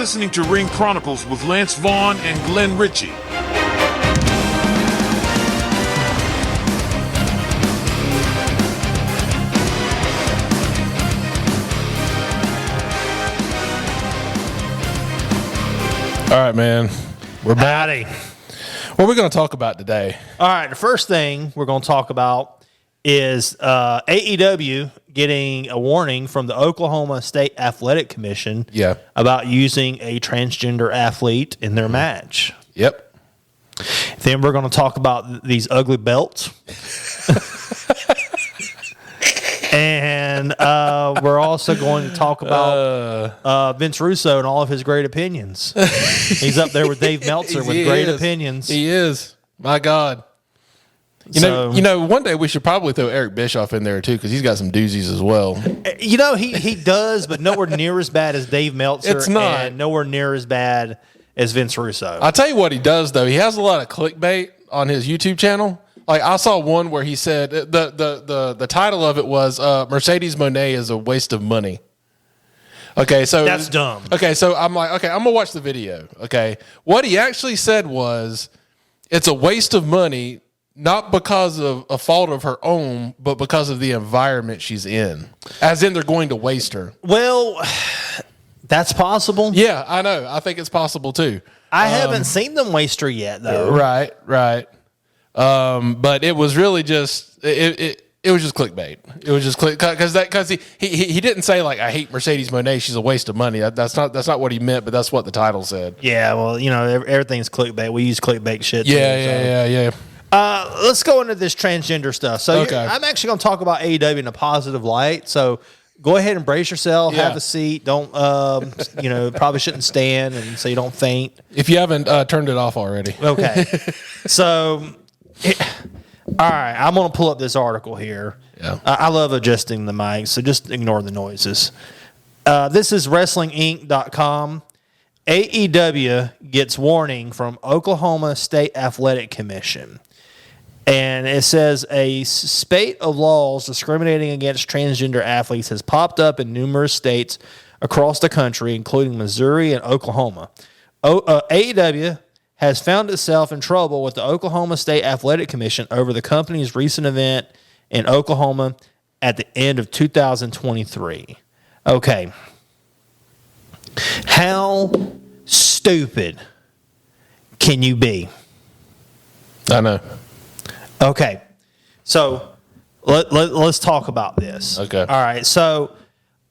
listening to Ring Chronicles with Lance Vaughn and Glenn Ritchie. All right, man. We're back. Howdy. What are we going to talk about today? All right, the first thing we're going to talk about is AEW getting a warning from the Oklahoma State Athletic Commission about using a transgender athlete in their match. Yep. Then we're going to talk about these ugly belts. And we're also going to talk about Vince Russo and all of his great opinions. He's up there with Dave Meltzer with great opinions. He is. My God. You know, one day we should probably throw Eric Bischoff in there too, because he's got some doozies as well. You know, he does, but nowhere near as bad as Dave Meltzer. It's not. And nowhere near as bad as Vince Russo. I'll tell you what he does, though. He has a lot of clickbait on his YouTube channel. Like, I saw one where he said, the title of it was Mercedes Moné is a waste of money. Okay, so that's dumb. Okay, so I'm like, okay, I'm going to watch the video. Okay. What he actually said was, it's a waste of money, not because of a fault of her own, but because of the environment she's in. As in, they're going to waste her. Well, that's possible. Yeah, I know. I think it's possible too. I haven't seen them waste her yet, though. Right. But it was really just it was just clickbait. It was just because he didn't say like, I hate Mercedes Moné, she's a waste of money. That's not what he meant, but that's what the title said. Yeah, well, you know, everything's clickbait. We use clickbait shit. Yeah. Let's go into this transgender stuff. So I'm actually going to talk about AEW in a positive light. So go ahead and brace yourself. Yeah. Have a seat. Don't, probably shouldn't stand, and so you don't faint. If you haven't turned it off already. Okay. So, all right, I'm going to pull up this article here. Yeah. I love adjusting the mic, so just ignore the noises. This is WrestlingInc.com. AEW gets warning from Oklahoma State Athletic Commission. And it says a spate of laws discriminating against transgender athletes has popped up in numerous states across the country, including Missouri and Oklahoma. AEW has found itself in trouble with the Oklahoma State Athletic Commission over the company's recent event in Oklahoma at the end of 2023. Okay. How stupid can you be? I know. Okay, so let's talk about this. Okay. All right, so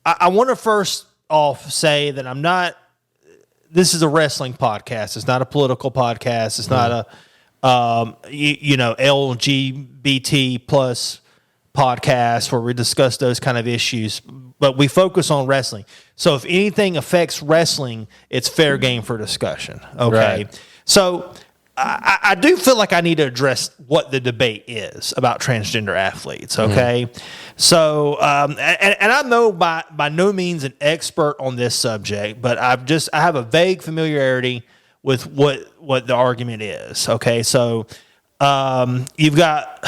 I want to first off say that I'm not – this is a wrestling podcast. It's not a political podcast. It's not a, LGBT plus podcast where we discuss those kind of issues, but we focus on wrestling. So if anything affects wrestling, it's fair game for discussion, okay? Right. So – I do feel like I need to address what the debate is about transgender athletes, okay? Mm-hmm. So, and I'm by no means an expert on this subject, but I have a vague familiarity with what the argument is, okay? So, you've got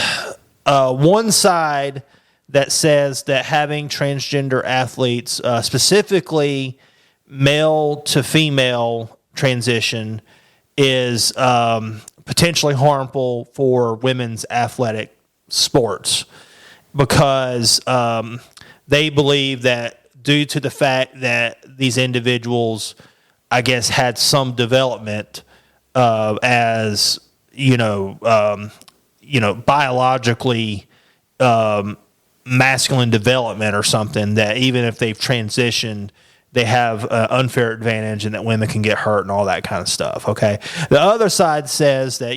one side that says that having transgender athletes, specifically male to female transition, is potentially harmful for women's athletic sports because they believe that due to the fact that these individuals, I guess, had some development as biologically masculine development or something, that even if they've transitioned, they have an unfair advantage and that women can get hurt and all that kind of stuff, okay? The other side says that,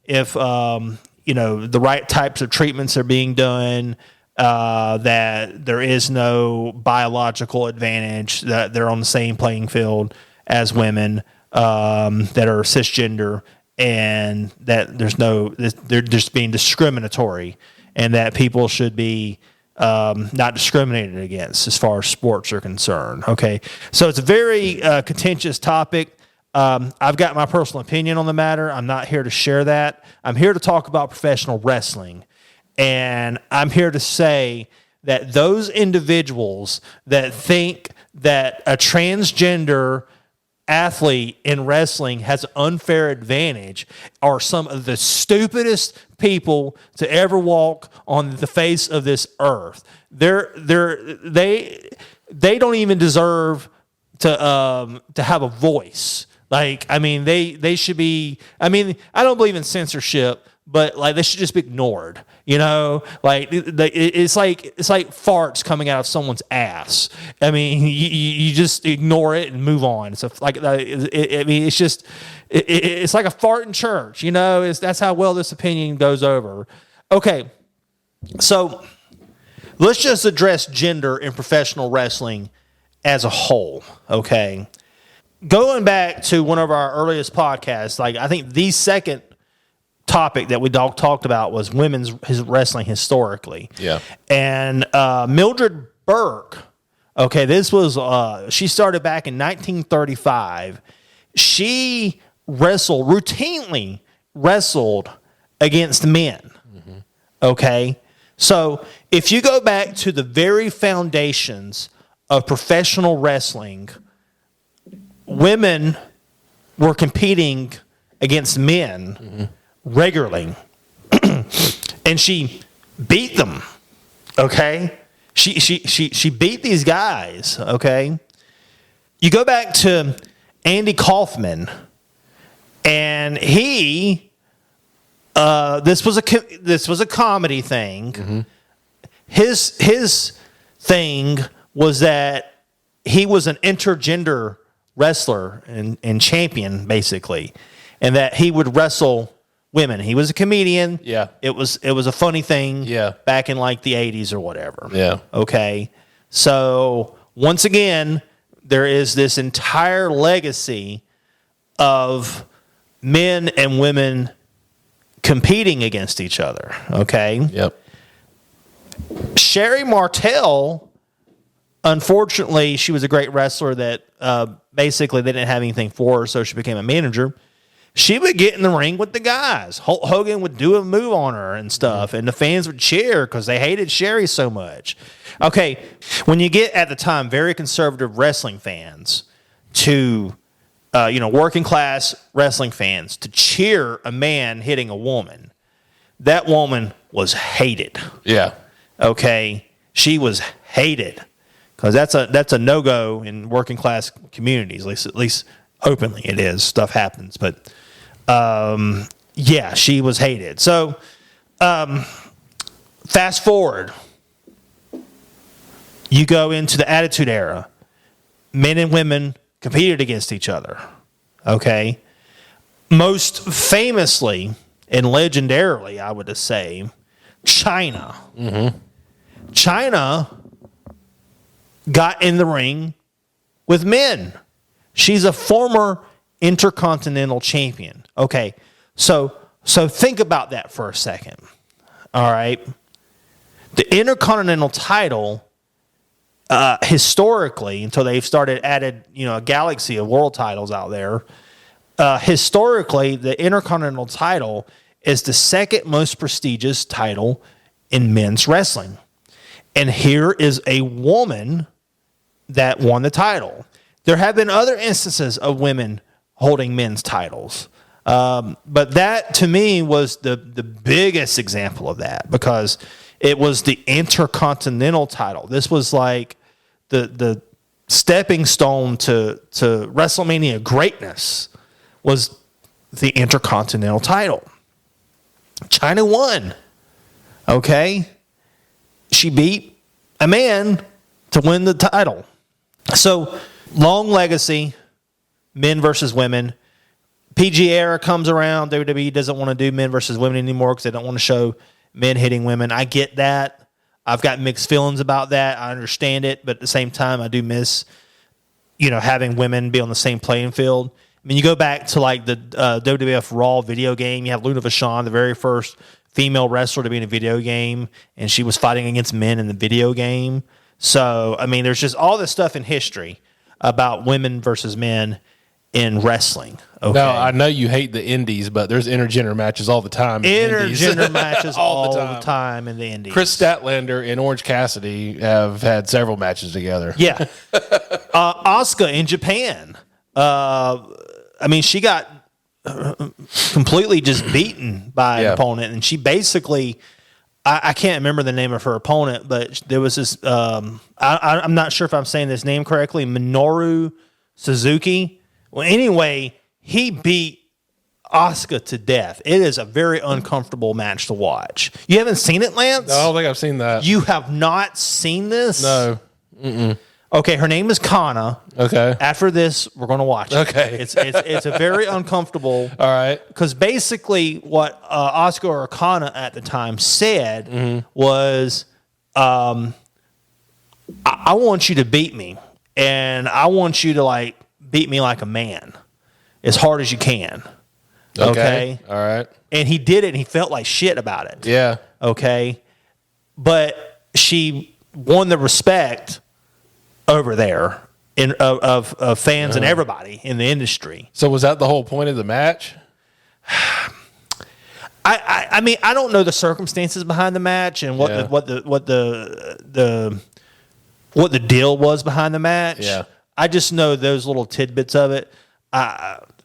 if, the right types of treatments are being done, that there is no biological advantage, that they're on the same playing field as women that are cisgender, and that they're just being discriminatory, and that people should be not discriminated against as far as sports are concerned. Okay, so it's a very contentious topic. I've got my personal opinion on the matter. I'm not here to share that. I'm here to talk about professional wrestling, and I'm here to say that those individuals that think that a transgender athlete in wrestling has an unfair advantage are some of the stupidest people to ever walk on the face of this earth. They don't even deserve to have a voice. Like, I mean, they should be. I mean, I don't believe in censorship, but like they should just be ignored. You know, like it's like farts coming out of someone's ass. I mean, you just ignore it and move on. So like, I mean, it's just it's like a fart in church. You know, that's how well this opinion goes over. Okay, so let's just address gender in professional wrestling as a whole. Okay, going back to one of our earliest podcasts, like I think the second topic that we talked about was women's wrestling historically. Yeah. And Mildred Burke, okay, this was, she started back in 1935. She routinely wrestled against men. Mm-hmm. Okay. So if you go back to the very foundations of professional wrestling, women were competing against men. Mm-hmm. Regularly, and she beat them. Okay, she beat these guys. Okay, you go back to Andy Kaufman, and he this was a comedy thing. Mm-hmm. His thing was that he was an intergender wrestler and champion basically, and that he would wrestle women. He was a comedian. Yeah. It was a funny thing. Yeah. Back in like the 80s or whatever. Yeah. Okay. So once again, there is this entire legacy of men and women competing against each other. Okay. Yep. Sherry Martel, unfortunately, she was a great wrestler that basically they didn't have anything for her, so she became a manager. She would get in the ring with the guys. Hulk Hogan would do a move on her and stuff, and the fans would cheer because they hated Sherry so much. Okay, when you get, at the time, very conservative wrestling fans to, working class wrestling fans to cheer a man hitting a woman, that woman was hated. Yeah. Okay, she was hated because that's a no-go in working class communities. At least openly it is. Stuff happens, but she was hated. So fast forward, you go into the Attitude Era. Men and women competed against each other. Okay, most famously and legendarily, I would say, China. Mm-hmm. China got in the ring with men. She's a former intercontinental champion. Okay, so think about that for a second. All right, the intercontinental title, historically, until they've added a galaxy of world titles out there. Historically, the intercontinental title is the second most prestigious title in men's wrestling, and here is a woman that won the title. There have been other instances of women holding men's titles. But that, to me, was the biggest example of that because it was the Intercontinental title. This was like the stepping stone to WrestleMania greatness was the Intercontinental title. China won. Okay? She beat a man to win the title. So, long legacy, men versus women. PG era comes around. WWE doesn't want to do men versus women anymore because they don't want to show men hitting women. I get that. I've got mixed feelings about that. I understand it, but at the same time, I do miss, having women be on the same playing field. I mean, you go back to like the WWF Raw video game. You have Luna Vachon, the very first female wrestler to be in a video game, and she was fighting against men in the video game. So, I mean, there's just all this stuff in history about women versus men. in wrestling. Okay. Now, I know you hate the indies, but there's intergender matches all the time. Intergender matches all the the time in the indies. Chris Statlander and Orange Cassidy have had several matches together. Yeah. Asuka in Japan. I mean, she got completely just beaten by an opponent, and she basically, I can't remember the name of her opponent, but there was this, I'm not sure if I'm saying this name correctly, Minoru Suzuki. Well, anyway, he beat Asuka to death. It is a very uncomfortable match to watch. You haven't seen it, Lance? No, I don't think I've seen that. You have not seen this? No. Mm-mm. Okay, her name is Kana. Okay. After this, we're going to watch it. Okay. It's a very uncomfortable. All right. Because basically what Asuka or Kana at the time said was, I want you to beat me, and I want you to beat me like a man as hard as you can. Okay. All right. And he did it, and he felt like shit about it. Yeah. Okay. But she won the respect over there of fans and everybody in the industry. So was that the whole point of the match? I mean, I don't know the circumstances behind the match and what the deal was behind the match. Yeah. I just know those little tidbits of it.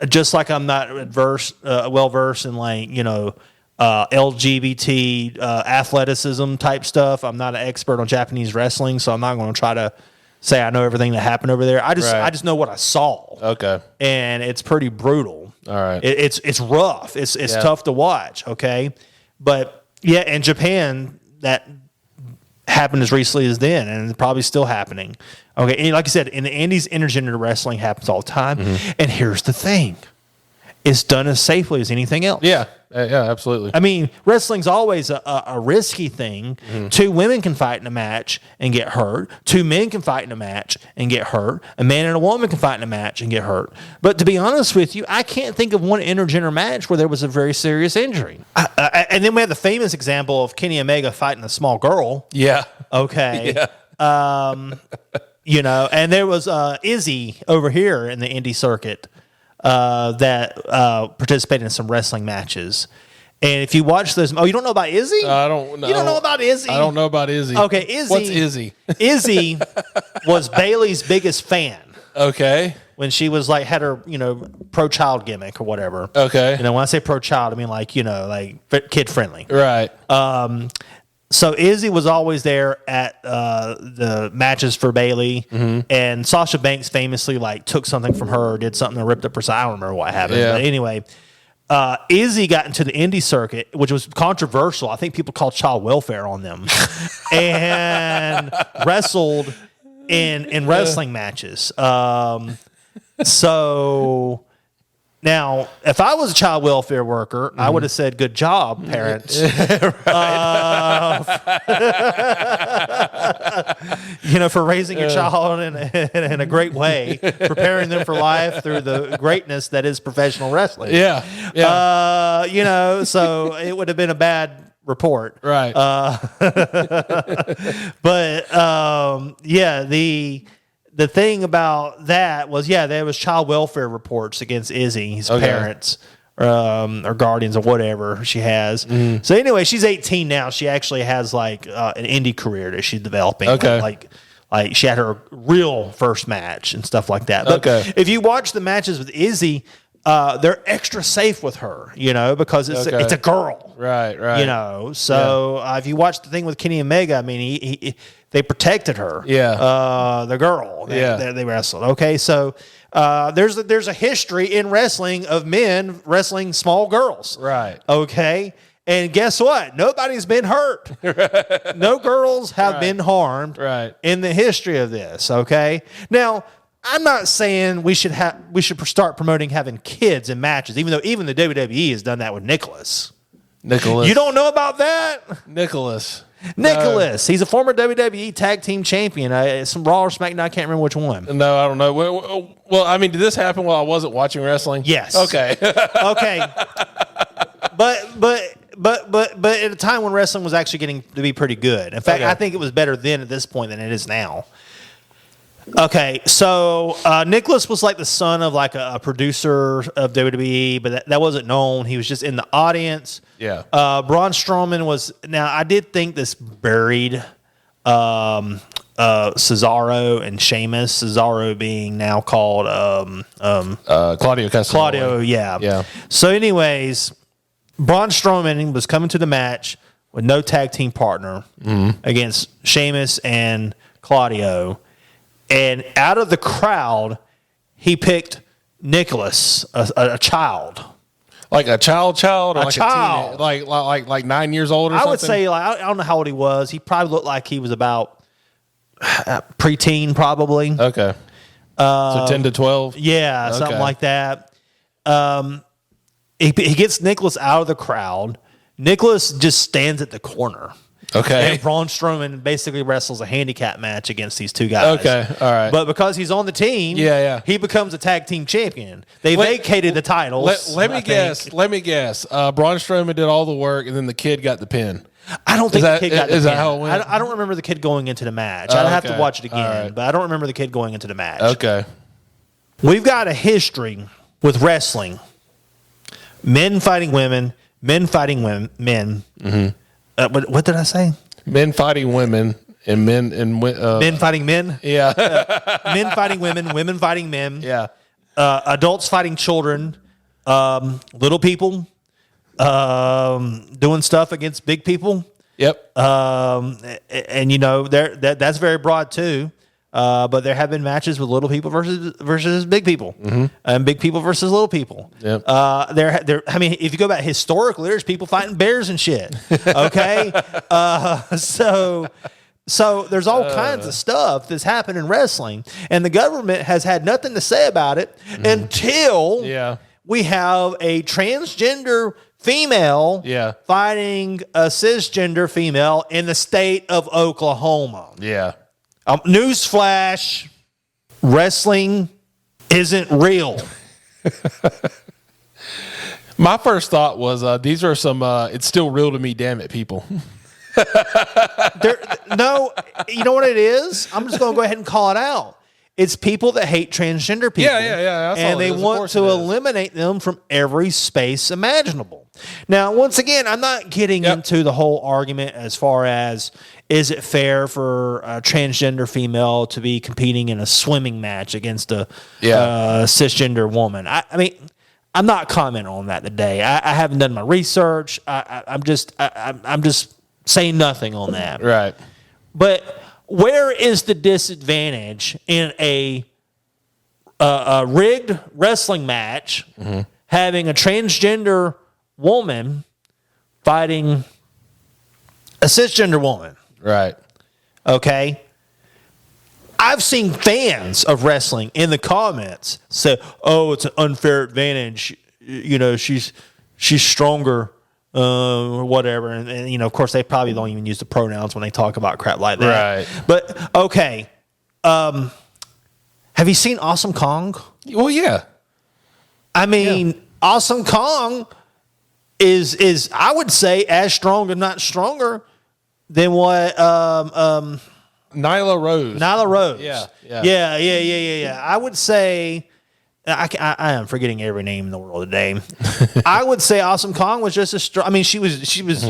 Just like I'm not well versed in LGBT athleticism type stuff. I'm not an expert on Japanese wrestling, so I'm not going to try to say I know everything that happened over there. I just know what I saw. Okay. And it's pretty brutal. All right. It's rough. It's tough to watch. Okay. But yeah, in Japan that happened as recently as then, and it's probably still happening. Okay. And like I said, in the Indies, intergender wrestling happens all the time. And here's the thing. It's done as safely as anything else. Yeah. Yeah, absolutely. I mean, wrestling's always a risky thing. Two women can fight in a match and get hurt. Two men can fight in a match and get hurt. A man and a woman can fight in a match and get hurt. But to be honest with you, I can't think of one intergender match where there was a very serious injury. And then we have the famous example of Kenny Omega fighting a small girl. Yeah. Okay. Yeah. And there was Izzy over here in the indie circuit that participated in some wrestling matches. And if you watch those, you don't know about Izzy? I don't know. You don't know about Izzy? I don't know about Izzy. Okay, Izzy. What's Izzy? Izzy was Bailey's biggest fan Okay. when she was had her, pro-child gimmick or whatever. Okay. When I say pro-child, I mean kid-friendly. Right. So Izzy was always there at the matches for Bailey, and Sasha Banks famously took something from her, or did something and ripped up her side. I don't remember what happened, Yeah. but anyway, Izzy got into the indie circuit, which was controversial. I think people called child welfare on them, and wrestled in wrestling matches. So. Now, if I was a child welfare worker, I would have said, "Good job, parents." For raising your child in a great way, preparing them for life through the greatness that is professional wrestling. Yeah. Yeah. So it would have been a bad report. Right. The thing about that was, there was child welfare reports against Izzy's parents or guardians or whatever she has. So anyway, she's 18 now. She actually has an indie career that she's developing. Okay. Like she had her real first match and stuff like that. But if you watch the matches with Izzy, they're extra safe with her, because it's a girl. Right. So if you watch the thing with Kenny Omega, I mean, they protected her. Yeah. The girl. They wrestled. Okay. So there's a history in wrestling of men wrestling small girls. Right. Okay. And guess what? Nobody's been hurt. No girls have been harmed in the history of this. Okay. Now, I'm not saying we should start promoting having kids in matches, even though even the WWE has done that with Nicholas. You don't know about that? Nicholas. He's a former WWE Tag Team Champion. Some Raw or SmackDown, I can't remember which one. No, I don't know. Well, I mean, did this happen while I wasn't watching wrestling? Yes. Okay. Okay. But at a time when wrestling was actually getting to be pretty good. In fact, I think it was better then at this point than it is now. Okay, so Nicholas was like the son of like a producer of WWE, but that wasn't known. He was just in the audience. Yeah. Braun Strowman was. Now, I did think this buried Cesaro and Sheamus. Cesaro being now called Claudio Castagnoli. Claudio. Yeah. Yeah. So, anyways, Braun Strowman was coming to the match with no tag team partner against Sheamus and Claudio. And out of the crowd, he picked Nicholas, a child. Like a child, or A like child. a teen, like 9 years old or I something? would say, like, I don't know how old he was. He probably looked like he was about preteen, probably. Okay. So 10 to 12? Yeah, something like that. He gets Nicholas out of the crowd. Nicholas just stands at the corner. Okay. And Braun Strowman basically wrestles a handicap match against these two guys. Okay, all right. But because he's on the team, he becomes a tag team champion. They vacated the titles. Let me guess. Braun Strowman did all the work, and then the kid got the pin. I don't think the kid got the pin. Is that how it went? I don't remember the kid going into the match. I'd have to watch it again, but I don't remember the kid going into the match. Okay. We've got a history with wrestling. Men fighting women, men fighting men. Mm-hmm. What did I say? Men fighting women and men and men fighting men. Yeah. Men fighting women, women fighting men. Yeah. Adults fighting children. Little people doing stuff against big people. Yep. And you know, that's very broad too. But there have been matches with little people versus big people, and big people versus little people. Yep. I mean, if you go back historically, there's people fighting bears and shit. Okay, so there's all kinds of stuff that's happened in wrestling, and the government has had nothing to say about it until we have a transgender female fighting a cisgender female in the state of Oklahoma. Yeah. Newsflash, wrestling isn't real. My first thought was these are some it's still real to me, damn it, people. No, you know what it is? I'm just going to go ahead and call it out. It's people that hate transgender people. Yeah. And they want to eliminate them from every space imaginable. Now, once again, I'm not getting into the whole argument as far as is it fair for a transgender female to be competing in a swimming match against a cisgender woman. I mean, I'm not commenting on that today. I haven't done my research. I'm just saying nothing on that. Right. But where is the disadvantage in a rigged wrestling match having a transgender woman fighting a cisgender woman? Right. Okay. I've seen fans of wrestling in the comments say, "Oh, it's an unfair advantage. You know, she's stronger, or whatever." And you know, of course, they probably don't even use the pronouns when they talk about crap like that. Right. But okay, have you seen Awesome Kong? Well, yeah. I mean, Awesome Kong is I would say as strong, if not stronger, than what Nyla Rose. Nyla Rose. Yeah. I would say I am forgetting every name in the world today. I would say Awesome Kong was just as strong. I mean, she was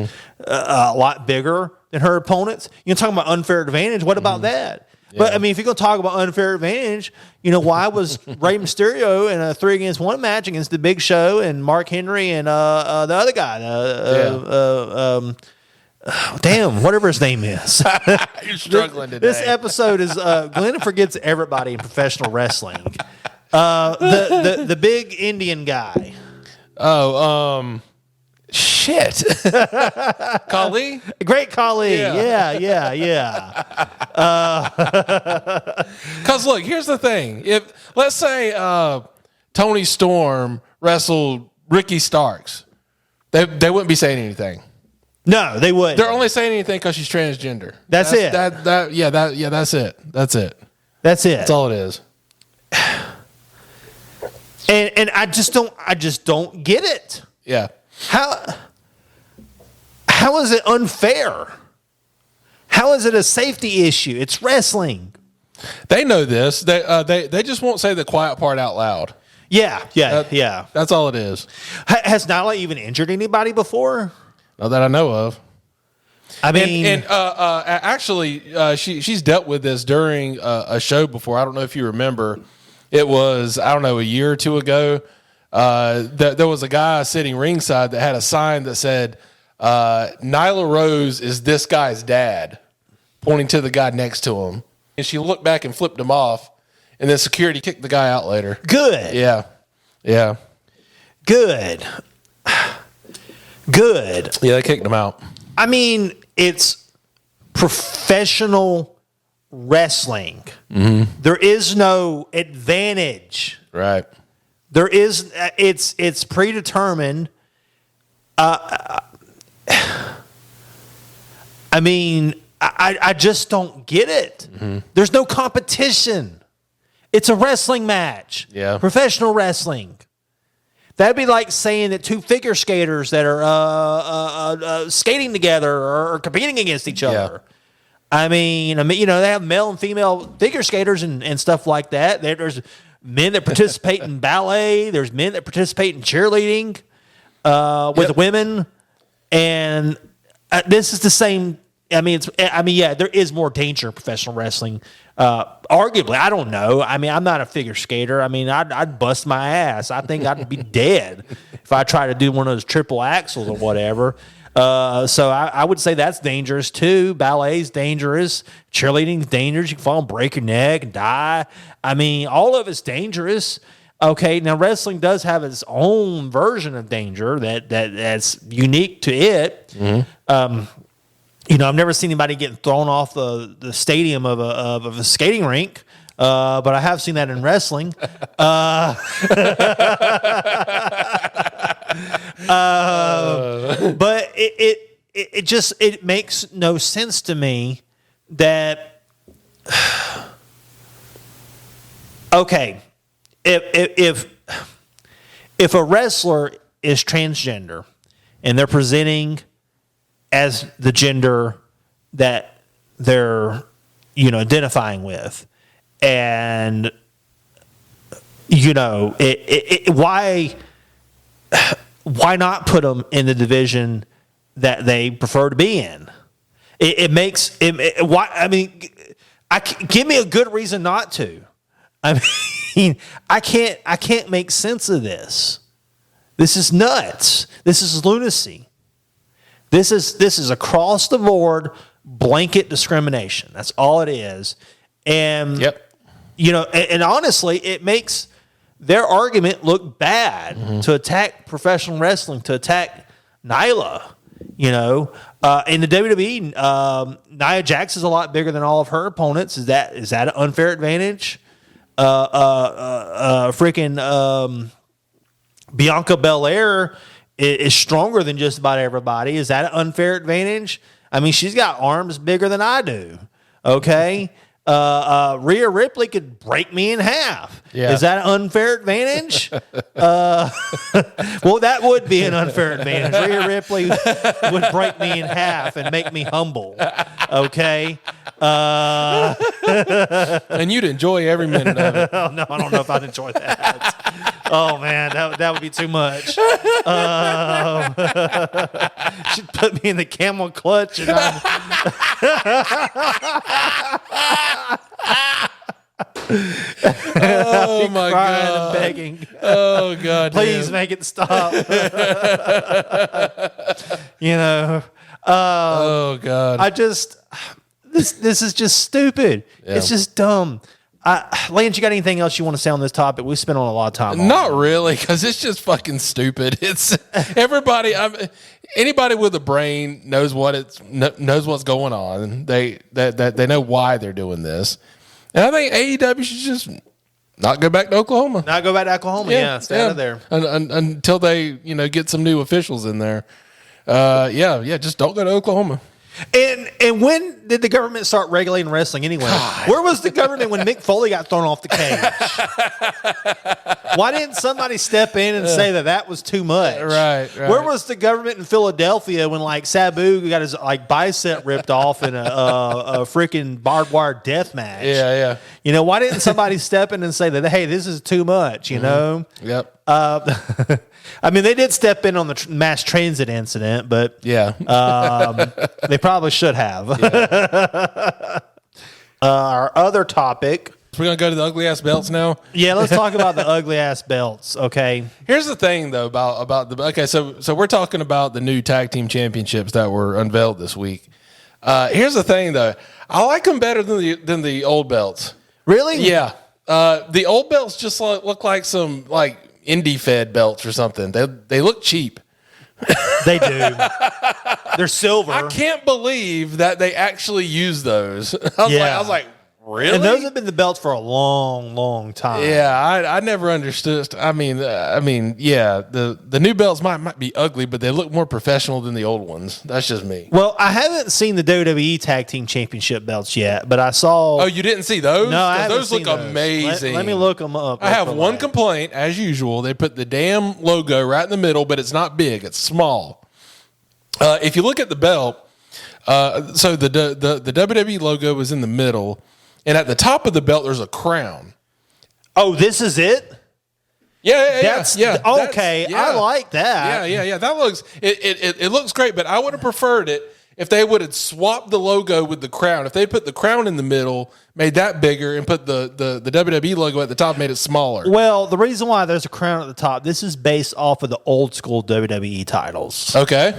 a lot bigger than her opponents. You're talking about unfair advantage. What about that? Yeah. But I mean, if you're going to talk about unfair advantage, you know, why was Rey Mysterio in a 3-against-1 match against the Big Show and Mark Henry and the other guy? Damn, whatever his name is. You're struggling today. This episode is Glenn forgets everybody in professional wrestling. The big Indian guy. Oh, shit. Khali? Great Khali. Yeah. Because look, here's the thing. If let's say Tony Storm wrestled Ricky Starks, they wouldn't be saying anything. No, they wouldn't. They're only saying anything because she's transgender. That's it. That's it. That's it. That's all it is. And I just don't get it. Yeah. How is it unfair? How is it a safety issue? It's wrestling. They know this. They just won't say the quiet part out loud. Yeah. That's all it is. Has Nyla even injured anybody before? Not that I know of. I mean, actually, she's dealt with this during a show before. I don't know if you remember. It was, I don't know, a year or two ago. There was a guy sitting ringside that had a sign that said, Nyla Rose is this guy's dad, pointing to the guy next to him. And she looked back and flipped him off, and then security kicked the guy out later. Good. Yeah. Good. Yeah, they kicked him out. I mean, it's professional wrestling. Mm-hmm. There is no advantage. Right. There is. It's predetermined. I mean, I just don't get it. Mm-hmm. There's no competition. It's a wrestling match. Yeah. Professional wrestling. That'd be like saying that two figure skaters that are skating together or competing against each other. Yeah. I mean, they have male and female figure skaters and stuff like that. There's men that participate in ballet. There's men that participate in cheerleading with women, and this is the same. I mean, there is more danger in professional wrestling. Arguably, I don't know. I mean, I'm not a figure skater. I mean, I'd bust my ass. I think I'd be dead if I tried to do one of those triple axles or whatever. So I would say that's dangerous too. Ballet's dangerous. Cheerleading's dangerous. You can fall and break your neck and die. I mean, all of it's dangerous. Okay, now wrestling does have its own version of danger that's unique to it. Mm-hmm. I've never seen anybody getting thrown off the stadium of a skating rink, but I have seen that in wrestling. But it makes no sense to me that okay, if a wrestler is transgender and they're presenting as the gender that they're, identifying with, and why not put them in the division that they prefer to be in? Give me a good reason not to. I mean, I can't make sense of this. This is nuts. This is lunacy. This is across the board blanket discrimination. That's all it is. And and honestly, it makes their argument look bad to attack professional wrestling, to attack Nyla. In the WWE, Nia Jax is a lot bigger than all of her opponents. Is that an unfair advantage? Bianca Belair is stronger than just about everybody. Is that an unfair advantage? I mean, she's got arms bigger than I do. Okay. Rhea Ripley could break me in half. Yeah. Is that an unfair advantage? Well, that would be an unfair advantage. Rhea Ripley would break me in half and make me humble. Okay. And you'd enjoy every minute of it. Oh, no, I don't know if I'd enjoy that. Oh man, that would be too much. She'd put me in the camel clutch, and oh my god, and begging. Oh god, please make it stop. Oh god, this is just stupid. Yeah. It's just dumb. Lance, you got anything else you want to say on this topic? We spent on a lot of time on Not really, because it's just fucking stupid. It's everybody. Anybody with a brain knows what's going on. They know why they're doing this. And I think AEW should just not go back to Oklahoma. Not go back to Oklahoma. Yeah, stay out of there until they get some new officials in there. Just don't go to Oklahoma. And when did the government start regulating wrestling anyway? God. Where was the government when Mick Foley got thrown off the cage? Why didn't somebody step in and say that was too much? Right. Where was the government in Philadelphia when like Sabu got his like bicep ripped off in a freaking barbed wire death match? Yeah. You know, why didn't somebody step in and say that, hey, this is too much, you know? Yep. I mean, they did step in on the mass transit incident, but yeah, they probably should have. Yeah. Our other topic. We're going to go to the ugly ass belts now. Yeah, let's talk about the ugly ass belts. Okay. Here's the thing though about the okay. So we're talking about the new tag team championships that were unveiled this week. Here's the thing though. I like them better than the old belts. Really? Yeah. The old belts just look like some like indie fed belts or something. They look cheap. They do. They're silver. I can't believe that they actually use those. I was like, really? And those have been the belts for a long, long time. Yeah, I never understood. I mean, yeah, the new belts might be ugly, but they look more professional than the old ones. That's just me. Well, I haven't seen the WWE Tag Team Championship belts yet, but I saw. Oh, you didn't see those? No, I haven't those seen look those. amazing. Let me look them up. I have one complaint, as usual. They put the damn logo right in the middle, but it's not big. It's small. If you look at the belt, so the WWE logo is in the middle. And at the top of the belt, there's a crown. Oh, this is it? Yeah. Okay, I like that. Yeah. That looks it looks great, but I would have preferred it if they would have swapped the logo with the crown. If they put the crown in the middle, made that bigger, and put the WWE logo at the top, made it smaller. Well, the reason why there's a crown at the top, this is based off of the old school WWE titles. Okay.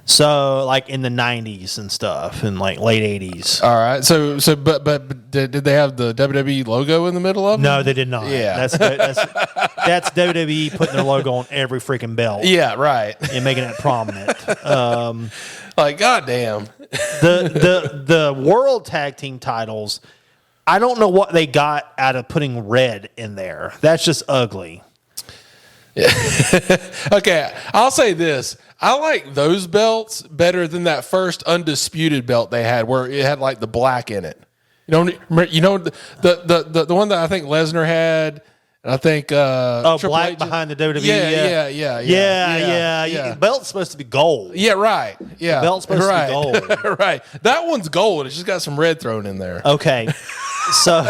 So, like in the 90s and stuff, and like late 80s. All right. But did they have the WWE logo in the middle of them? No, they did not. Yeah. That's WWE putting their logo on every freaking belt. Yeah, right. And making it prominent. Like, goddamn. The World Tag Team titles, I don't know what they got out of putting red in there. That's just ugly. Okay, I'll say this. I like those belts better than that first undisputed belt they had, where it had like the black in it. You know the one that I think Lesnar had, and I think black H, behind the WWE. Yeah. The belt's supposed to be gold. Yeah, right. Yeah, the belt's supposed to be gold. Right. That one's gold. It's just got some red thrown in there. Okay, so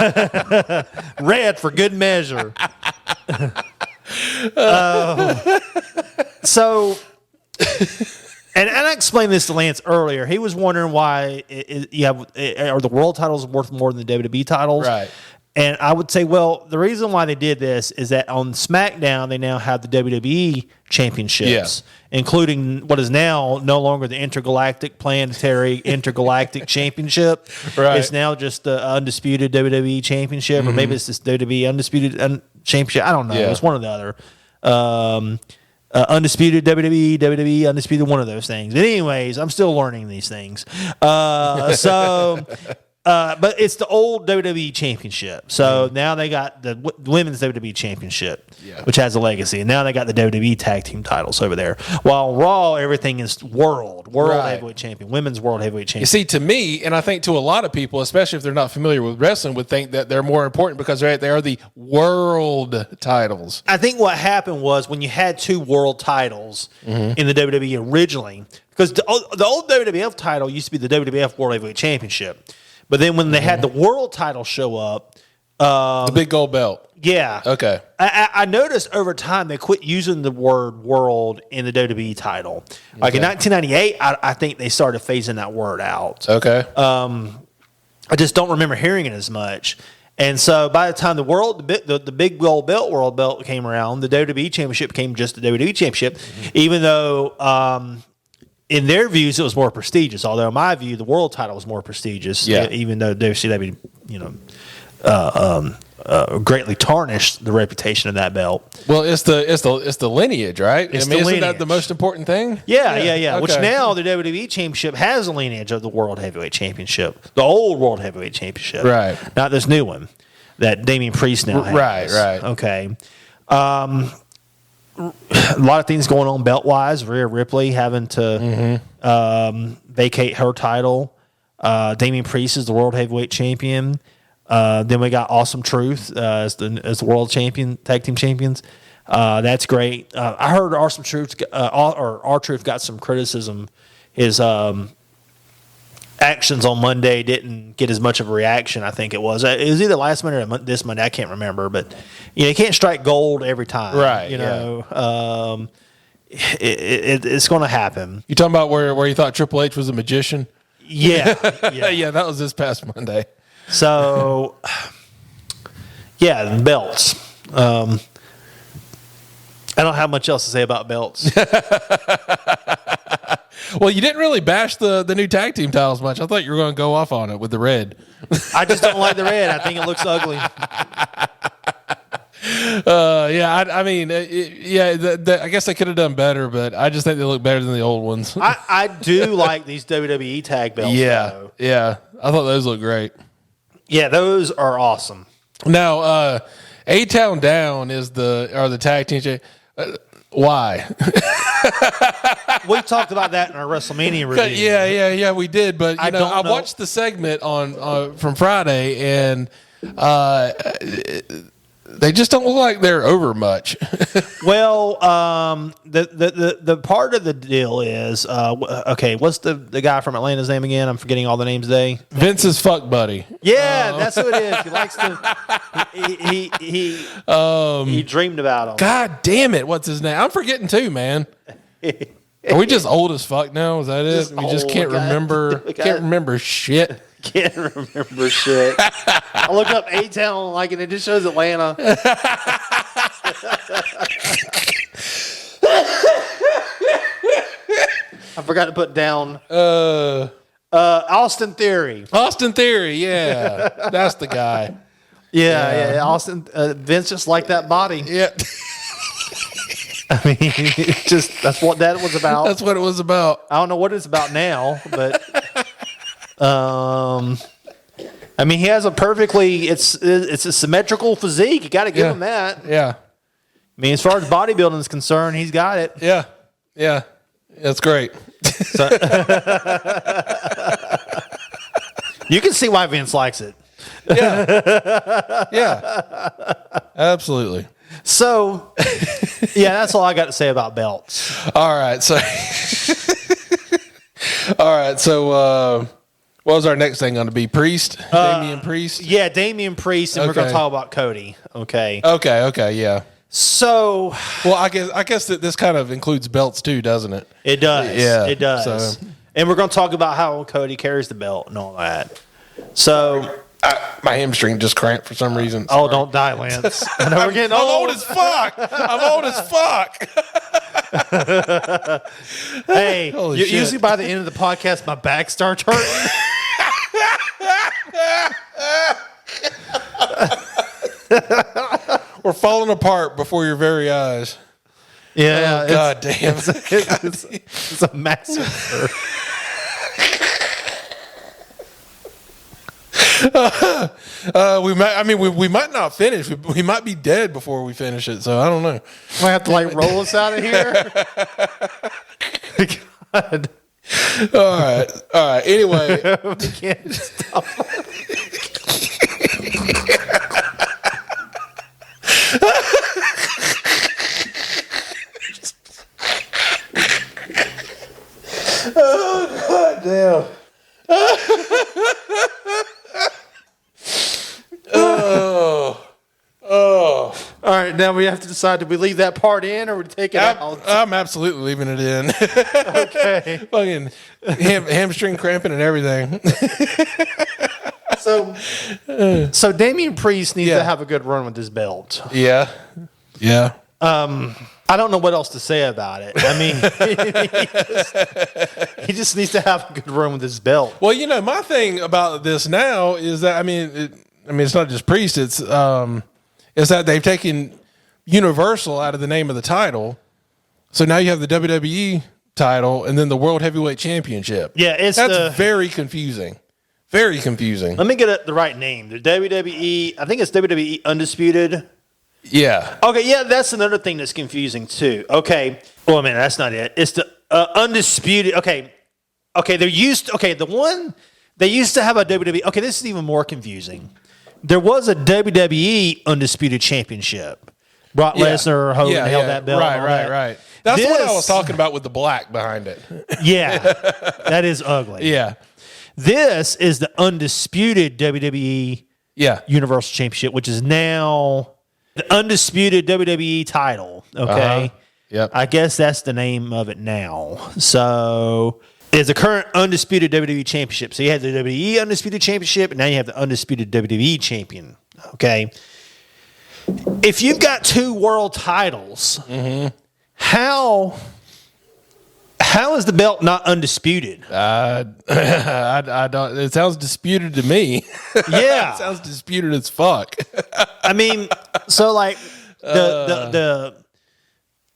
red for good measure. So, and I explained this to Lance earlier. He was wondering why are the world titles worth more than the WWE titles? Right. And I would say, well, the reason why they did this is that on SmackDown they now have the WWE championships, including what is now no longer the Planetary Intergalactic Championship. Right. It's now just the undisputed WWE Championship, or maybe it's this WWE Undisputed Championship. I don't know. Yeah. It's one or the other. Undisputed WWE Undisputed, one of those things. But anyways, I'm still learning these things. But it's the old WWE Championship. So now they got the Women's WWE Championship, which has a legacy. And now they got the WWE Tag Team titles over there. While Raw, everything is World Heavyweight Champion, Women's World Heavyweight Champion. You see, to me, and I think to a lot of people, especially if they're not familiar with wrestling, would think that they're more important because they are the world titles. I think what happened was when you had two world titles in the WWE originally, because the old WWF title used to be the WWF World Heavyweight Championship. But then when they had the world title show up, the big gold belt. Yeah. Okay. I noticed over time they quit using the word world in the WWE title. Like in 1998, I think they started phasing that word out. Okay. I just don't remember hearing it as much. And so by the time the big gold belt, world belt came around, the WWE Championship became just the WWE Championship, even though in their views, it was more prestigious. Although in my view, the world title was more prestigious. Yeah. Even though WCW, greatly tarnished the reputation of that belt. Well, it's the lineage, right? It's isn't that the most important thing? Yeah. Okay. Which now the WWE Championship has a lineage of the World Heavyweight Championship, the old World Heavyweight Championship, right? Not this new one that Damian Priest now has. Right. Okay. a lot of things going on belt wise. Rhea Ripley having to vacate her title. Damian Priest is the world heavyweight champion. Then we got Awesome Truth as the world champion, tag team champions. That's great. I heard Awesome Truth or R-Truth got some criticism. His actions on Monday didn't get as much of a reaction. I think it was either last Monday or this Monday. I can't remember, but you can't strike gold every time, right? It's going to happen. You talking about where you thought Triple H was a magician? Yeah. Yeah, that was this past Monday. So, yeah, belts. I don't have much else to say about belts. Well, you didn't really bash the new tag team titles much. I thought you were going to go off on it with the red. I just don't like the red. I think it looks ugly. I guess they could have done better, but I just think they look better than the old ones. I do like these WWE tag belts. Yeah, yeah. I thought those looked great. Yeah, those are awesome. Now, A-Town Down are the tag team. Why? We talked about that in our WrestleMania review. Yeah, we did. But I watched the segment from Friday, and they just don't look like they're over much. Well, the part of the deal is what's the guy from Atlanta's name again? I'm forgetting all the names today. Vince's fuck buddy. Yeah, that's who it is. He likes to. He dreamed about him. God damn it! What's his name? I'm forgetting too, man. Are we just old as fuck now? Is that it? We just can't remember. Can't remember shit. Can't remember shit. I look up A-Town and it just shows Atlanta. I forgot to put down Austin Theory. Austin Theory, yeah. That's the guy. Yeah. Austin Vince just liked that body. Yeah. I mean, that's what that was about. That's what it was about. I don't know what it's about now, but I mean, he has a perfectly it's a symmetrical physique. You got to give him that. Yeah. I mean, as far as bodybuilding is concerned, he's got it. Yeah. That's great. So, you can see why Vince likes it. Yeah. Absolutely. So, yeah, that's all I got to say about belts. All right. So, what was our next thing going to be? Priest? Damian Priest? Yeah, Damian Priest, and we're going to talk about Cody. Okay, yeah. So, well, I guess that this kind of includes belts too, doesn't it? It does. Yeah, it does. So. And we're going to talk about how Cody carries the belt and all that. So, my hamstring just cramped for some reason. Oh, don't die, Lance. I know we're getting old. I'm old as fuck. Hey, usually by the end of the podcast, my back starts hurting. We're falling apart before your very eyes. Yeah. Oh, God damn. It's a massacre. We might not finish. We might be dead before we finish it. So I don't know. Might have to roll us out of here. God. All right. Anyway, we can't stop. Oh, God damn. Oh. All right, now we have to decide, do we leave that part in or we take it out? I'm absolutely leaving it in. Okay. Fucking hamstring cramping and everything. So Damian Priest needs to have a good run with his belt. Yeah. I don't know what else to say about it. I mean, he just needs to have a good run with his belt. Well, my thing about this now is that it's not just Priest. It's that they've taken Universal out of the name of the title, so now you have the WWE title and then the World Heavyweight Championship. Yeah, that's very confusing. Very confusing. Let me get the right name. The WWE. I think it's WWE Undisputed. Yeah. Okay, yeah, that's another thing that's confusing too. Okay, well, man, that's not it. It's the undisputed. Okay, they used to have a WWE. Okay, this is even more confusing. There was a WWE Undisputed Championship. Brock Lesnar held that belt. Right. That's what I was talking about with the black behind it. Yeah, that is ugly. Yeah. This is the undisputed WWE Universal Championship, which is now the undisputed WWE title. Okay. Yep. I guess that's the name of it now. So it's the current undisputed WWE Championship. So you have the WWE Undisputed Championship, and now you have the undisputed WWE Champion. Okay. If you've got two world titles, how is the belt not undisputed? I don't. It sounds disputed to me. Yeah, it sounds disputed as fuck. I mean, so like the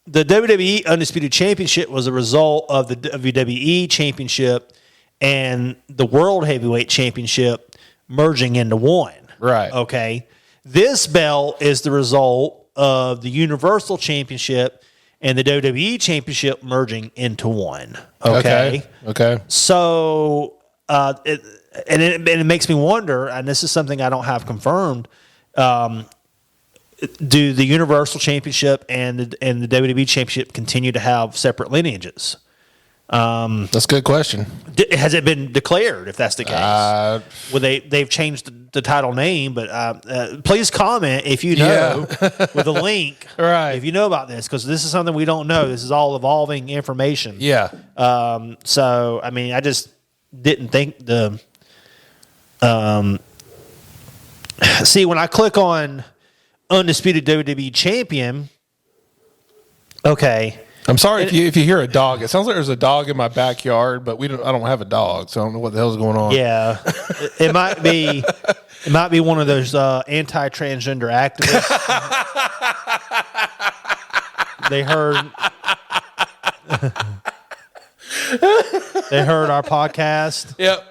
WWE Undisputed Championship was a result of the WWE Championship and the World Heavyweight Championship merging into one. Right. Okay. This belt is the result of the Universal Championship and the WWE Championship merging into one. Okay. So, it makes me wonder, and this is something I don't have confirmed. Do the Universal Championship and the WWE Championship continue to have separate lineages? That's a good question. Has it been declared? If that's the case, well, they've changed the title name, but please comment if you know with a link, right? If you know about this, because this is something we don't know. This is all evolving information. Yeah. So I mean, I just didn't think see when I click on undisputed WWE champion. Okay. I'm sorry if you hear a dog. It sounds like there's a dog in my backyard, but I don't have a dog, so I don't know what the hell's going on. Yeah, it might be one of those anti-transgender activists. They heard our podcast. Yep.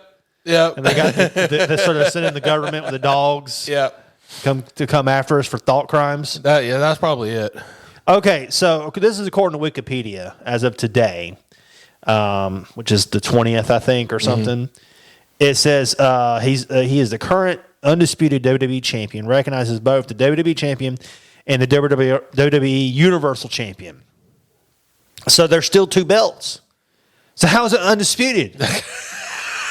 And they got they started sending the government with the dogs. Yep. Come after us for thought crimes. That's probably it. Okay, so this is according to Wikipedia as of today, which is the 20th, I think, or something. It says he is the current undisputed WWE champion, recognizes both the WWE champion and the WWE Universal champion. So there's still two belts. So how is it undisputed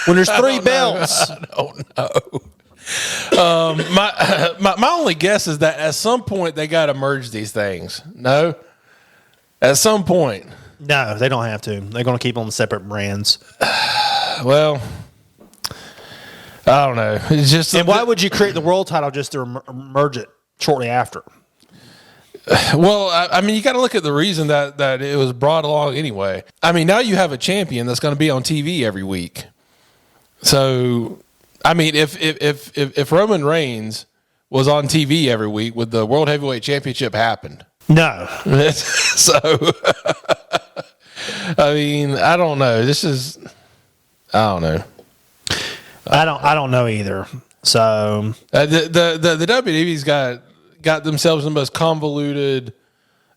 when there's three belts? I don't know. My only guess is that at some point they got to merge these things. No, at some point. No, they don't have to. They're going to keep on separate brands. Well, I don't know. It's just. And why would you create the world title just to merge it shortly after? Well, I mean, you got to look at the reason that it was brought along anyway. I mean, now you have a champion that's going to be on TV every week. So. I mean, if Roman Reigns was on TV every week, would the World Heavyweight Championship happen? No. So, I mean, I don't know. I don't know. I don't know either. So the WWE's got themselves the most convoluted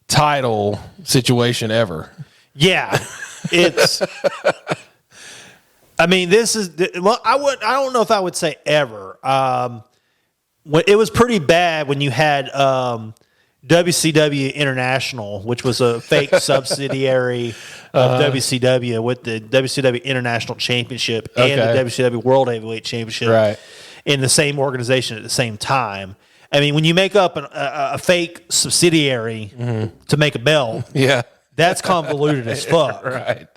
title situation ever. Yeah, it's. I mean, this is well. I don't know if I would say ever. When it was pretty bad when you had WCW International, which was a fake subsidiary of WCW, with the WCW International Championship and the WCW World Heavyweight Championship in the same organization at the same time. I mean, when you make up a fake subsidiary to make a belt, that's convoluted as fuck. Right.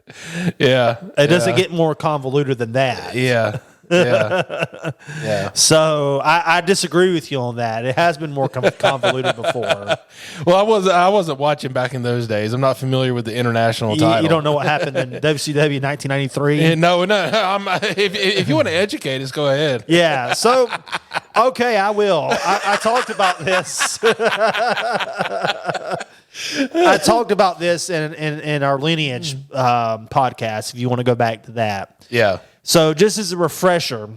Yeah. It doesn't get more convoluted than that. Yeah. Yeah. So I disagree with you on that. It has been more convoluted before. Well, I wasn't watching back in those days. I'm not familiar with the international title. You don't know what happened in WCW 1993? No. If you want to educate us, go ahead. Yeah. So, okay, I will. I talked about this. I talked about this in our lineage podcast, if you want to go back to that. Yeah. So just as a refresher,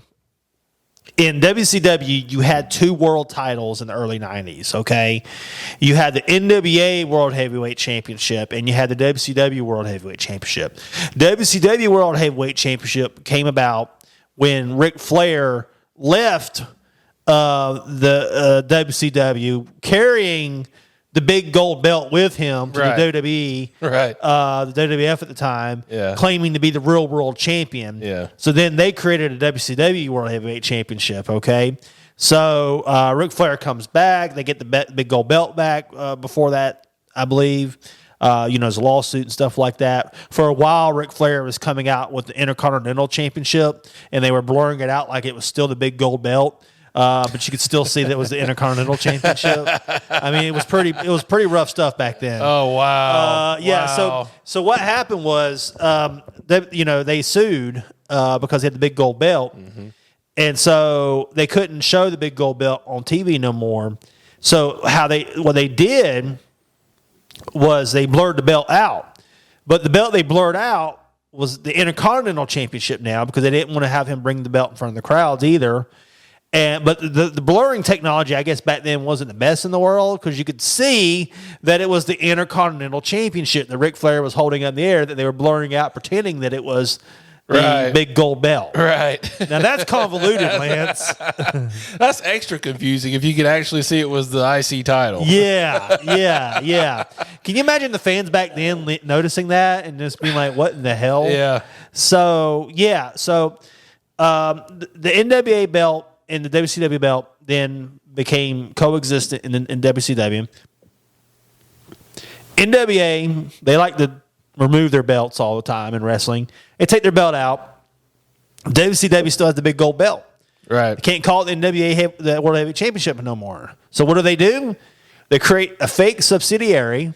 in WCW, you had 2 world titles in the early 90s, okay? You had the NWA World Heavyweight Championship, and you had the WCW World Heavyweight Championship. WCW World Heavyweight Championship came about when Ric Flair left the WCW carrying the big gold belt with him to the WWE, the WWF at the time, claiming to be the real world champion. Yeah. So then they created a WCW World Heavyweight Championship, okay? So Ric Flair comes back. They get the big gold belt back before that, I believe. There's a lawsuit and stuff like that. For a while, Ric Flair was coming out with the Intercontinental Championship, and they were blurring it out like it was still the big gold belt. But you could still see that it was the Intercontinental Championship. I mean, it was pretty rough stuff back then. Oh wow! Yeah. So what happened was, they sued because they had the big gold belt, and so they couldn't show the big gold belt on TV no more. So what they did was they blurred the belt out, but the belt they blurred out was the Intercontinental Championship now because they didn't want to have him bring the belt in front of the crowds either. But the blurring technology, I guess, back then wasn't the best in the world because you could see that it was the Intercontinental Championship that Ric Flair was holding up in the air that they were blurring out, pretending that it was the big gold belt. Right. Now, that's convoluted, Lance. That's extra confusing if you could actually see it was the IC title. Yeah. Can you imagine the fans back then noticing that and just being like, what in the hell? Yeah. So the NWA belt and the WCW belt then became coexistent in WCW. NWA, they like to remove their belts all the time in wrestling. They take their belt out. WCW still has the big gold belt. Right. They can't call it the NWA the World Heavyweight Championship no more. So what do? They create a fake subsidiary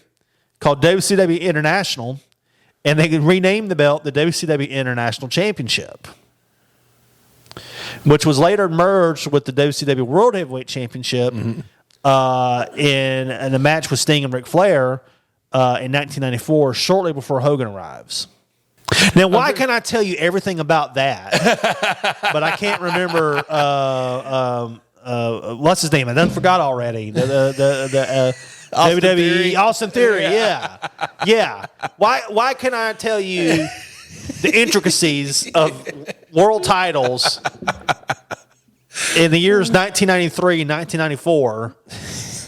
called WCW International, and they can rename the belt the WCW International Championship, which was later merged with the WCW World Heavyweight Championship in a match with Sting and Ric Flair in 1994, shortly before Hogan arrives. Now, why can I tell you everything about that, but I can't remember what's his name? I done forgot already. The WWE Austin Theory. Yeah. Why can I tell you the intricacies of world titles in the years 1993 and 1994,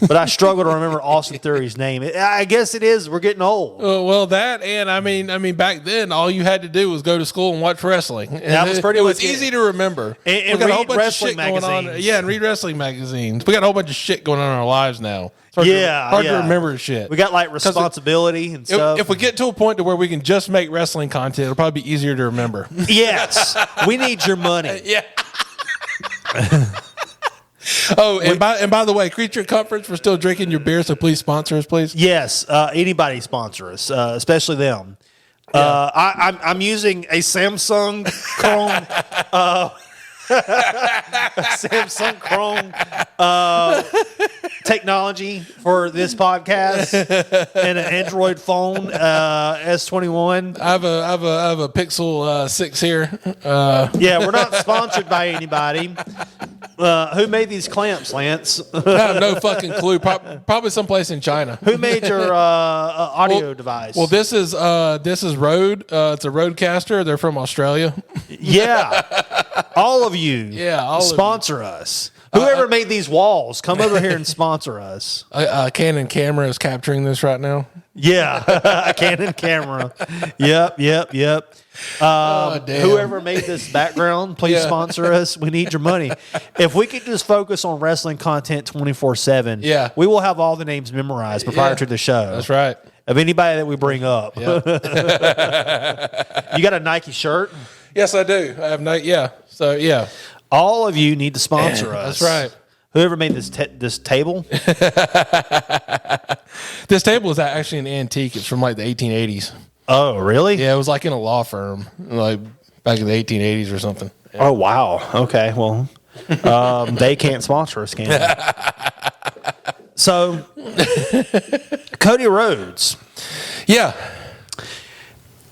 but I struggle to remember Austin Theory's name. I guess it is. We're getting old. Well, that and I mean, back then all you had to do was go to school and watch wrestling. That was pretty. It was easy to remember. And we got read a whole bunch wrestling of shit magazines. going on. Yeah, and read wrestling magazines. We got a whole bunch of shit going on in our lives now. Hard to remember shit. We got like responsibility and stuff. If we get to a point to where we can just make wrestling content, it'll probably be easier to remember. Yes, we need your money. Yeah. Oh, and by the way, Creature Comforts, we're still drinking your beer, so please sponsor us, please. Yes, anybody sponsor us, especially them. Yeah. I'm using a Samsung Chrome, Samsung Chrome technology for this podcast and an Android phone S21. I have a Pixel 6 here. Yeah, we're not sponsored by anybody. Who made these clamps, Lance? I have no fucking clue. Probably someplace in China. Who made your audio device? Well, this is Rode. It's a Rodecaster. They're from Australia. Yeah, all of you. Yeah, all sponsor us. Whoever made these walls, come over here and sponsor us. A Canon camera is capturing this right now. Yeah, a Canon camera. Yep. Whoever made this background, please sponsor us. We need your money. If we could just focus on wrestling content 24/7, we will have all the names memorized prior to the show. That's right. Of anybody that we bring up. Yep. You got a Nike shirt? Yes, I do. I have Nike. Yeah. So yeah. All of you need to sponsor us. That's right. Whoever made this table? This table is actually an antique. It's from like the 1880s. Oh, really? Yeah, it was like in a law firm, like back in the 1880s or something. Yeah. Oh, wow. Okay, well, they can't sponsor us, can they? So, Cody Rhodes. Yeah.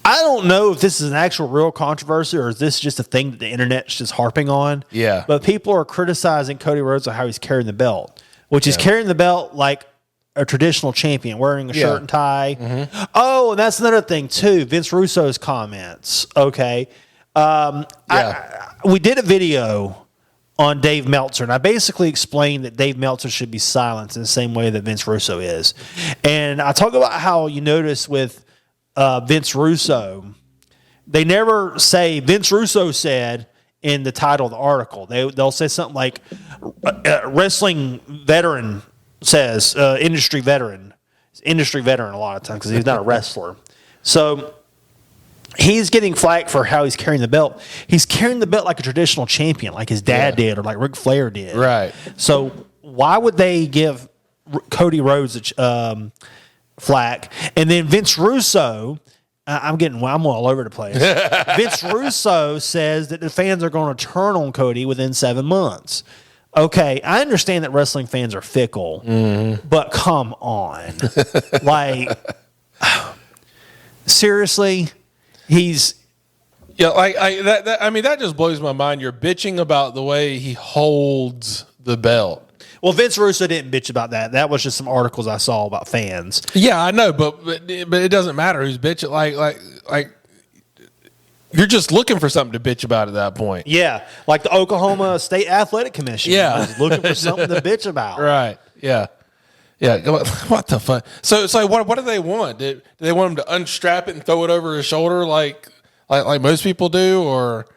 I don't know if this is an actual real controversy or is this just a thing that the internet's just harping on. Yeah. But people are criticizing Cody Rhodes on how he's carrying the belt, which is carrying the belt like a traditional champion, wearing a shirt and tie. Mm-hmm. Oh, and that's another thing too. Vince Russo's comments. Okay. We did a video on Dave Meltzer, and I basically explained that Dave Meltzer should be silenced in the same way that Vince Russo is. And I talk about how you notice with Vince Russo, they never say Vince Russo said in the title of the article. They'll say something like wrestling veteran says industry veteran a lot of times because he's not a wrestler. So he's getting flack for how he's carrying the belt. He's carrying the belt like a traditional champion, like his dad did or like Ric Flair did. Right. So why would they give Cody Rhodes flack? And then Vince Russo, I'm all over the place. Vince Russo says that the fans are going to turn on Cody within 7 months. Okay, I understand that wrestling fans are fickle, but come on. Like, seriously? That just blows my mind. You're bitching about the way he holds the belt. Well, Vince Russo didn't bitch about that. That was just some articles I saw about fans. Yeah, I know, but it doesn't matter who's bitching. Like you're just looking for something to bitch about at that point. Yeah, like the Oklahoma State Athletic Commission. Yeah, was looking for something to bitch about. Right. Yeah. Yeah, what the fuck? So it's like, what do they want? Do they want him to unstrap it and throw it over his shoulder like most people do, or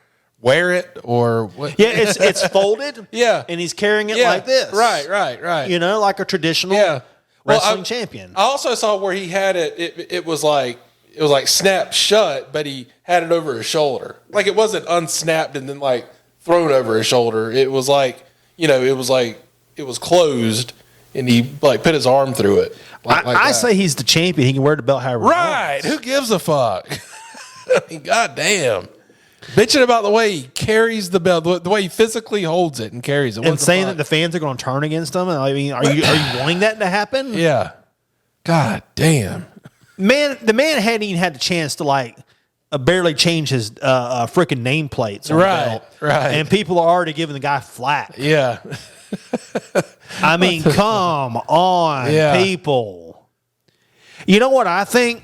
wear it, or what? Yeah, it's folded. Yeah, and he's carrying it like this. Right. You know, like a traditional wrestling champion. I also saw where he had it. It was like snapped shut, but he had it over his shoulder. Like it wasn't unsnapped and then like thrown over his shoulder. It was like it was closed. And he like put his arm through it. I say he's the champion. He can wear the belt however he wants. Who gives a fuck? I mean, God damn. Bitching about the way he carries the belt, the way he physically holds it and carries it. And saying that the fans are going to turn against him. I mean, are you wanting that to happen? Yeah. God damn. Man, the man hadn't even had the chance to like barely change his freaking nameplates. Right. And people are already giving the guy flack. Yeah. I mean, come on, people. You know what I think?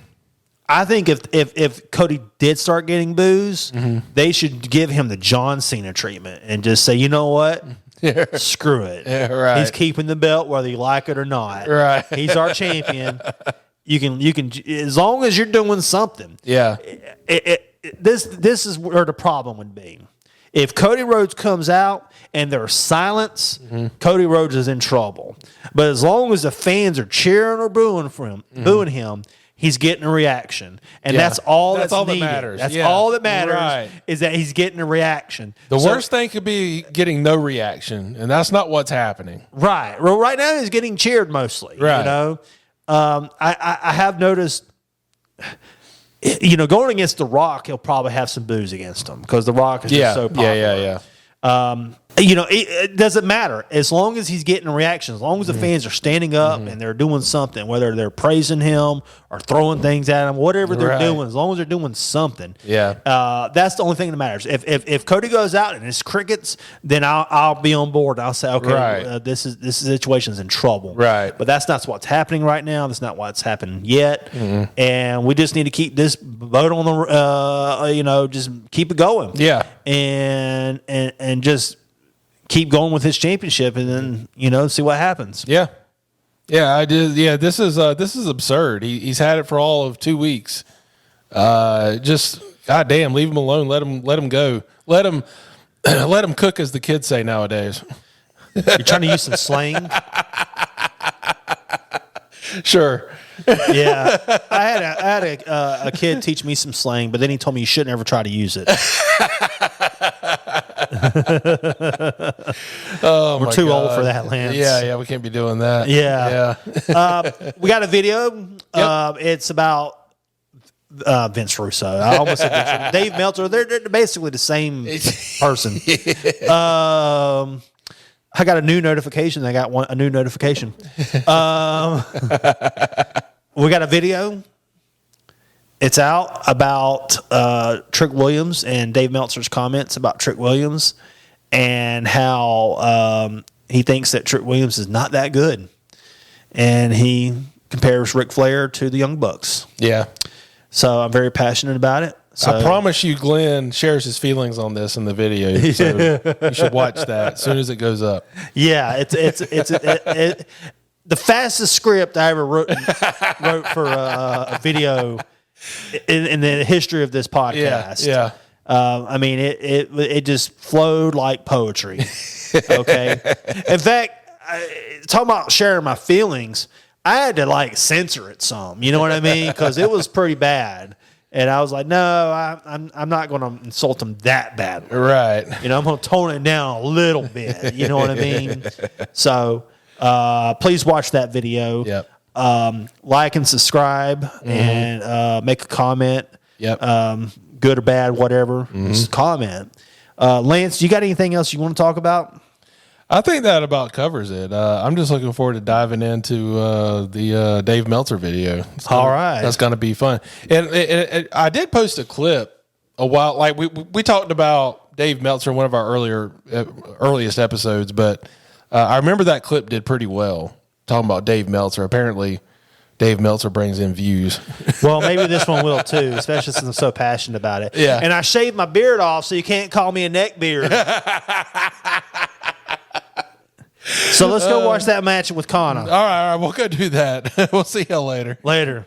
I think if Cody did start getting boos, they should give him the John Cena treatment and just say, you know what? Screw it. Yeah, right. He's keeping the belt whether you like it or not. Right. He's our champion. You can as long as you're doing something. Yeah. This is where the problem would be. If Cody Rhodes comes out and there's silence, Cody Rhodes is in trouble. But as long as the fans are cheering or booing him, he's getting a reaction. And that's all that's all needed. That matters. That's all that matters is that he's getting a reaction. The worst thing could be getting no reaction, and that's not what's happening. Right. Well, right now he's getting cheered mostly. Right. You know, I have noticed. Going against The Rock, he'll probably have some boos against him because The Rock is just so popular. Yeah. It doesn't matter as long as he's getting a reaction. As long as the fans are standing up and they're doing something, whether they're praising him or throwing things at him, whatever they're doing, as long as they're doing something. Yeah. That's the only thing that matters. If Cody goes out and it's crickets, then I'll be on board. I'll say, okay, this situation's in trouble. Right. But that's not what's happening right now. That's not what's happened yet. And we just need to keep this boat on the, just keep it going. Yeah. And just keep going with his championship and then, see what happens. Yeah. Yeah, I did. Yeah, this is absurd. He's had it for all of 2 weeks. Just goddamn, leave him alone. Let him go. Let him cook, as the kids say nowadays. You're trying to use some slang? Sure. Yeah. I had a kid teach me some slang, but then he told me you shouldn't ever try to use it. We're too old for that, Lance. Yeah, we can't be doing that. Yeah. We got a video. It's about Vince Russo. I almost said Vince Russo. Dave Meltzer. They're basically the same person. I got a new notification. I got a new notification. We got a video. It's out about Trick Williams and Dave Meltzer's comments about Trick Williams and how he thinks that Trick Williams is not that good. And he compares Ric Flair to the Young Bucks. Yeah. So I'm very passionate about it. So, I promise you Glenn shares his feelings on this in the video. So you should watch that as soon as it goes up. Yeah, it's the fastest script I ever wrote for a video in the history of this podcast. Yeah. I mean, it just flowed like poetry. Okay. In fact, talking about sharing my feelings, I had to like censor it some. You know what I mean? Because it was pretty bad. And I was like, no, I'm not going to insult them that badly. Right. You know, I'm going to tone it down a little bit. You know what I mean? So please watch that video. Yep. Like and subscribe and make a comment. Yep. Good or bad, whatever. Just comment. Lance, you got anything else you want to talk about? I think that about covers it. I'm just looking forward to diving into the Dave Meltzer video. All right. That's going to be fun. And I did post a clip a while. Like we talked about Dave Meltzer in one of our earliest episodes, but I remember that clip did pretty well talking about Dave Meltzer. Apparently, Dave Meltzer brings in views. Well, maybe this one will too, especially since I'm so passionate about it. Yeah. And I shaved my beard off, so you can't call me a neck beard. So let's go watch that match with Connor. All right, we'll go do that. We'll see you later. Later.